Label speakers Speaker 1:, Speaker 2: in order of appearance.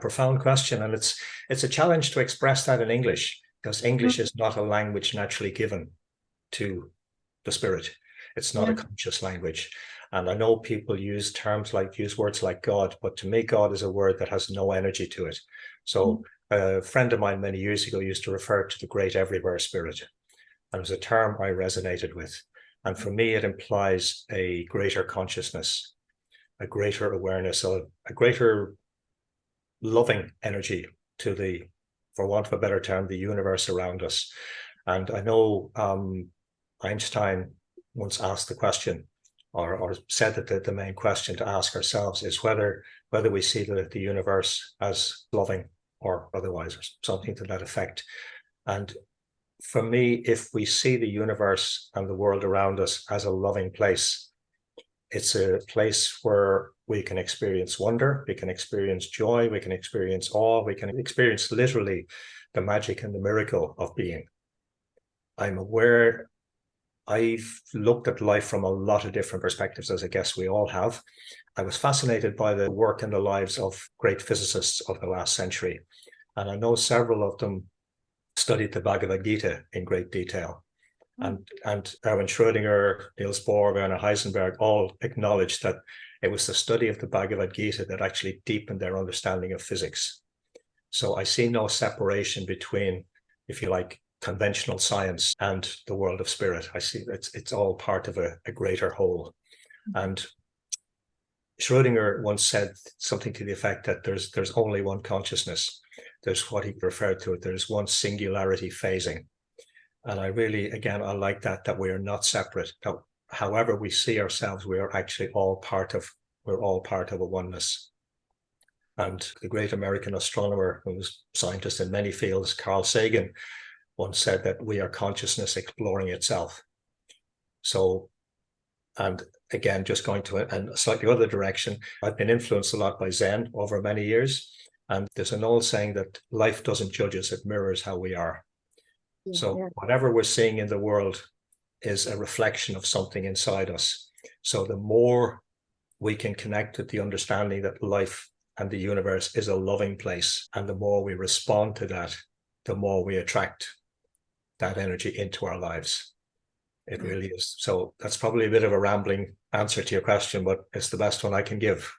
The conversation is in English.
Speaker 1: Profound question. And it's a challenge to express that in English, because English is not a language naturally given to the spirit. It's not a conscious language. And I know people use words like God, but to me, God is a word that has no energy to it. So a friend of mine many years ago used to refer to the great everywhere spirit. And it was a term I resonated with. And for me, it implies a greater consciousness, a greater awareness, a greater loving energy to the, for want of a better term, the universe around us. And I know Einstein once asked the question, or said that the main question to ask ourselves is whether we see the universe as loving or otherwise, or something to that effect. And for me, if we see the universe and the world around us as a loving place, it's a place where we can experience wonder, we can experience joy, we can experience awe, we can experience literally the magic and the miracle of being. I'm aware I've looked at life from a lot of different perspectives, as I guess we all have. I was fascinated by the work and the lives of great physicists of the last century. And I know several of them studied the Bhagavad Gita in great detail. And Erwin Schrödinger, Niels Bohr, Werner Heisenberg all acknowledged that it was the study of the Bhagavad Gita that actually deepened their understanding of physics. So I see no separation between, if you like, conventional science and the world of spirit. I see it's all part of a greater whole. And Schrödinger once said something to the effect that there's only one consciousness. There's what he referred to it. There's one singularity phasing. And I really, again, I like that we are not separate. That however we see ourselves, we are actually all part of a oneness. And the great American astronomer, who was a scientist in many fields, Carl Sagan, once said that we are consciousness exploring itself. So, and again, just going to a slightly other direction, I've been influenced a lot by Zen over many years. And there's an old saying that life doesn't judge us, it mirrors how we are. So whatever we're seeing in the world is a reflection of something inside us. So the more we can connect with the understanding that life and the universe is a loving place, and the more we respond to that, the more we attract that energy into our lives. It really is. So that's probably a bit of a rambling answer to your question, but it's the best one I can give.